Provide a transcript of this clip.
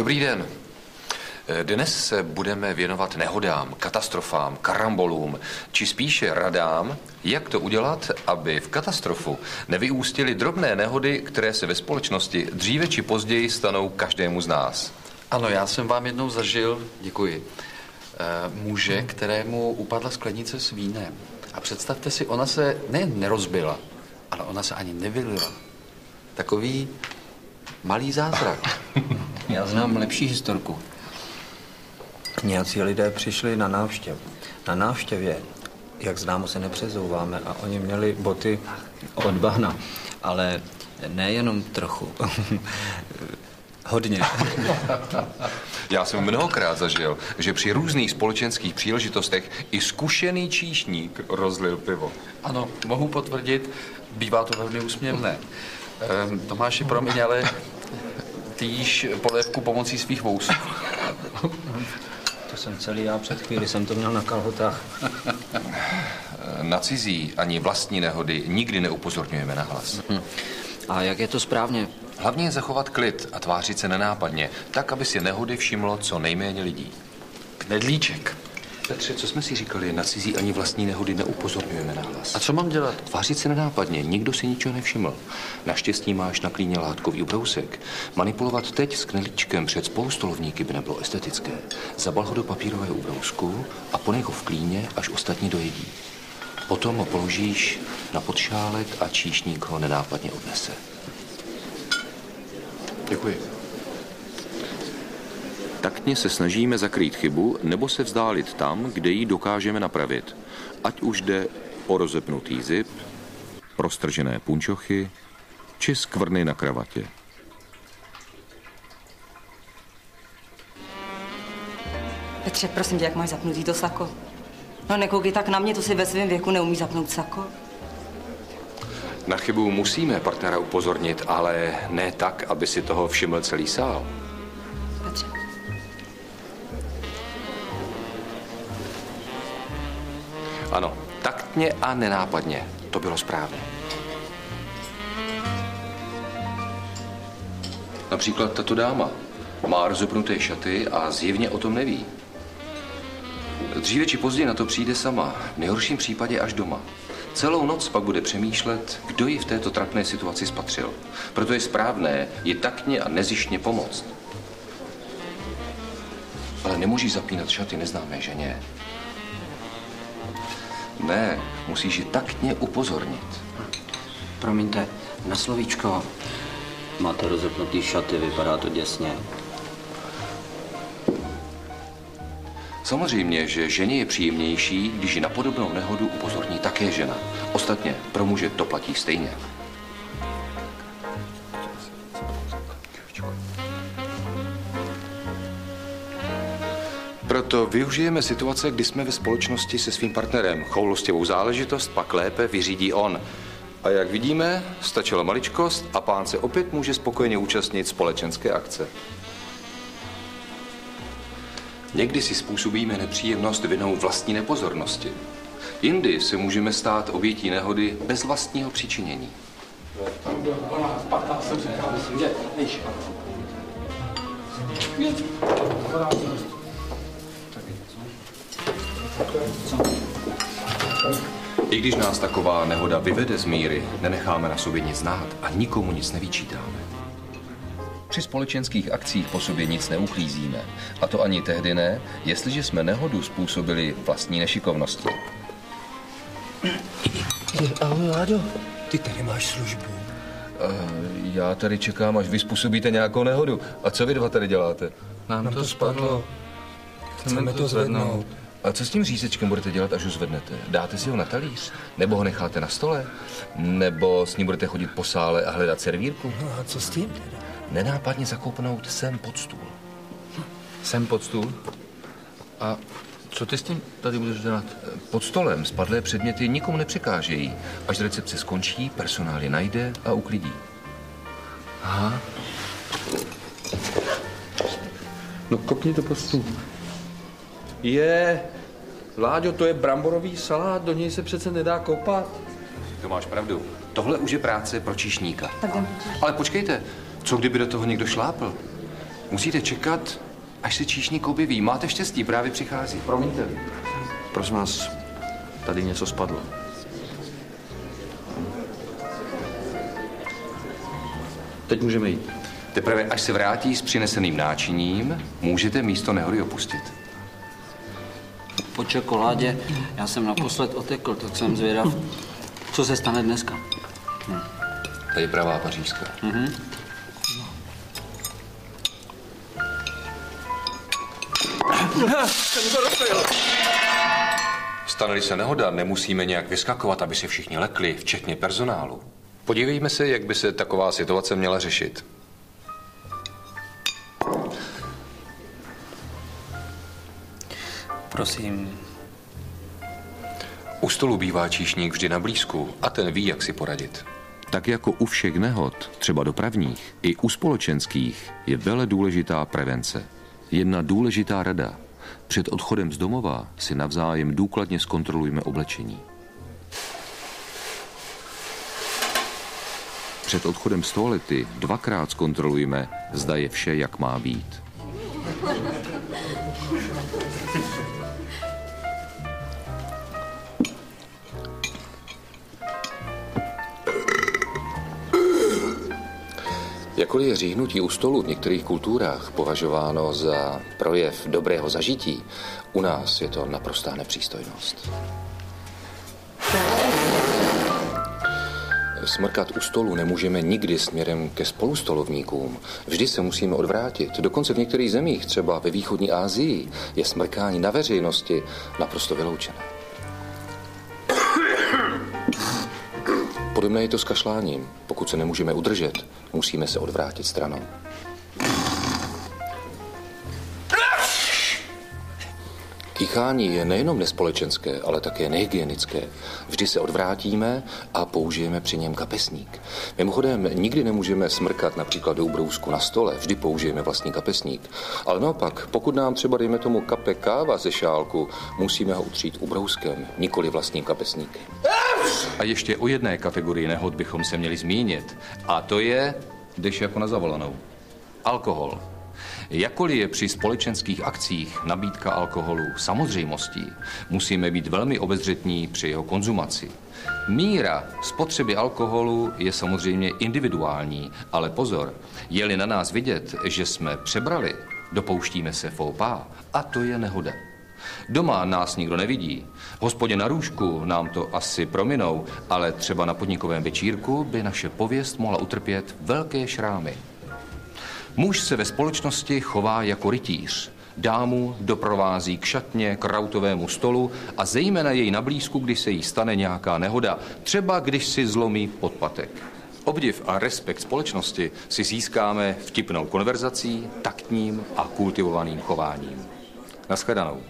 Dobrý den. Dnes se budeme věnovat nehodám, katastrofám, karambolům, či spíše radám, jak to udělat, aby v katastrofu nevyústily drobné nehody, které se ve společnosti dříve či později stanou každému z nás. Ano, já jsem vám jednou zažil, děkuji, muže, kterému upadla sklenice s vínem. A představte si, ona se nejen nerozbila, ale ona se ani nevylila. Takový malý zázrak. Já znám lepší historku. Nějací lidé přišli na návštěvu. Na návštěvě, jak známo, se nepřezouváme a oni měli boty od bahna. Ale nejenom trochu. Hodně. Já jsem mnohokrát zažil, že při různých společenských příležitostech i zkušený číšník rozlil pivo. Ano, mohu potvrdit, bývá to velmi úsměvné. Tomáši, promiň, ale ty jíš polévku pomocí svých vousů. To jsem celý já, před chvíli jsem to měl na kalhotách. Na cizí ani vlastní nehody nikdy neupozorňujeme na hlas. A jak je to správně? Hlavně je zachovat klid a tvářit se nenápadně, tak, aby si nehody všimlo co nejméně lidí. Knedlíček. Petře, co jsme si říkali, na cizí ani vlastní nehody neupozorňujeme na hlas. A co mám dělat? Tvářit se nenápadně, nikdo si ničeho nevšiml. Naštěstí máš na klíně látkový ubrousek. Manipulovat teď s knedlíčkem před spolustolovníky by nebylo estetické. Zabal ho do papírového ubrousku a ponech ho v klíně, až ostatní dojedí. Potom ho položíš na podšálek a číšník ho nenápadně odnese. Děkuji. Taktně se snažíme zakrýt chybu nebo se vzdálit tam, kde ji dokážeme napravit. Ať už jde o rozepnutý zip, roztržené punčochy či skvrny na kravatě. Petře, prosím tě, jak máš zapnutý to sako? No nekoukej tak na mě, to si ve svém věku neumí zapnout sako. Na chybu musíme partnera upozornit, ale ne tak, aby si toho všiml celý sál. Petře. Ano, taktně a nenápadně. To bylo správně. Například tato dáma má rozepnuté šaty a zjevně o tom neví. Dříve či později na to přijde sama, v nejhorším případě až doma. Celou noc pak bude přemýšlet, kdo ji v této trapné situaci spatřil. Proto je správné ji taktně a nezištně pomoct. Ale nemůžeš zapínat šaty neznámé ženě. Ne, musíš ji taktně upozornit. Promiňte, na slovíčko. Máte rozepnutý šaty, vypadá to děsně. Samozřejmě, že ženě je příjemnější, když ji na podobnou nehodu upozorní také žena. Ostatně pro muže to platí stejně. Proto využijeme situace, kdy jsme ve společnosti se svým partnerem. Choulostivou záležitost pak lépe vyřídí on. A jak vidíme, stačila maličkost a pán se opět může spokojeně účastnit společenské akce. Někdy si způsobíme nepříjemnost vinou vlastní nepozornosti. Jindy se můžeme stát obětí nehody bez vlastního přičinění. I když nás taková nehoda vyvede z míry, nenecháme na sobě nic znát a nikomu nic nevyčítáme. Při společenských akcích po sobě nic neuklízíme. A to ani tehdy ne, jestliže jsme nehodu způsobili vlastní nešikovností. Ahoj, Láďo, ty tady máš službu. Já tady čekám, až vy způsobíte nějakou nehodu. A co vy dva tady děláte? Nám to spadlo. Chceme to zvednout. A co s tím řízečkem budete dělat, až ho zvednete? Dáte si ho na talíř? Nebo ho necháte na stole? Nebo s ním budete chodit po sále a hledat servírku? No a co s tím teda? Nenápadně zakoupnout sem pod stůl. Sem pod stůl? A co ty s tím tady budeš dělat? Pod stolem spadlé předměty nikomu nepřekážejí. Až recepce skončí, personál je najde a uklidí. Aha. No kopni to pod stůl. Láďo, to je bramborový salát, do něj se přece nedá kopat. To máš pravdu. Tohle už je práce pro číšníka. Tak jdem. Ale počkejte, co kdyby do toho někdo šlápl? Musíte čekat, až se číšník objeví. Máte štěstí, právě přichází. Promiňte. Prosím vás, tady něco spadlo. Teď můžeme jít. Teprve až se vrátí s přineseným náčiním, můžete místo nehody opustit. Po čokoládě já jsem naposled otekl, tak jsem zvědav, co se stane dneska. Tady pravá pařížská. Stane-li se nehoda, nemusíme nějak vyskakovat, aby se všichni lekli, včetně personálu. Podívejme se, jak by se taková situace měla řešit. Prosím. U stolu bývá číšník vždy na blízku a ten ví, jak si poradit. Tak jako u všech nehod, třeba dopravních, i u společenských, je vele důležitá prevence. Jedna důležitá rada. Před odchodem z domova si navzájem důkladně zkontrolujme oblečení. Před odchodem z toalety dvakrát zkontrolujme, zda je vše, jak má být. Jakkoliv je říhnutí u stolu v některých kulturách považováno za projev dobrého zažití, u nás je to naprostá nepřístojnost. Smrkat u stolu nemůžeme nikdy směrem ke spolustolovníkům. Vždy se musíme odvrátit. Dokonce v některých zemích, třeba ve východní Asii, je smrkání na veřejnosti naprosto vyloučené. Podobné je to s kašláním. Pokud se nemůžeme udržet, musíme se odvrátit stranou. Kýchání je nejenom nespolečenské, ale také nehygienické. Vždy se odvrátíme a použijeme při něm kapesník. Mimochodem, nikdy nemůžeme smrkat například do ubrousku na stole, vždy použijeme vlastní kapesník. Ale naopak, pokud nám třeba, dejme tomu, kape káva ze šálku, musíme ho utřít ubrouskem, nikoli vlastním kapesníkem. A ještě o jedné kategorii nehod bychom se měli zmínit. A to je, jdeš jako na zavolanou. Alkohol. Jakkoliv je při společenských akcích nabídka alkoholu samozřejmostí, musíme být velmi obezřetní při jeho konzumaci. Míra spotřeby alkoholu je samozřejmě individuální, ale pozor, je-li na nás vidět, že jsme přebrali, dopouštíme se faux pas, a to je nehoda. Doma nás nikdo nevidí. V hospodě na růžku nám to asi prominou, ale třeba na podnikovém večírku by naše pověst mohla utrpět velké šrámy. Muž se ve společnosti chová jako rytíř. Dámu doprovází k šatně, k rautovému stolu a zejména jej na blízku, když se jí stane nějaká nehoda, třeba když si zlomí podpatek. Obdiv a respekt společnosti si získáme vtipnou konverzací, taktním a kultivovaným chováním. Naschledanou.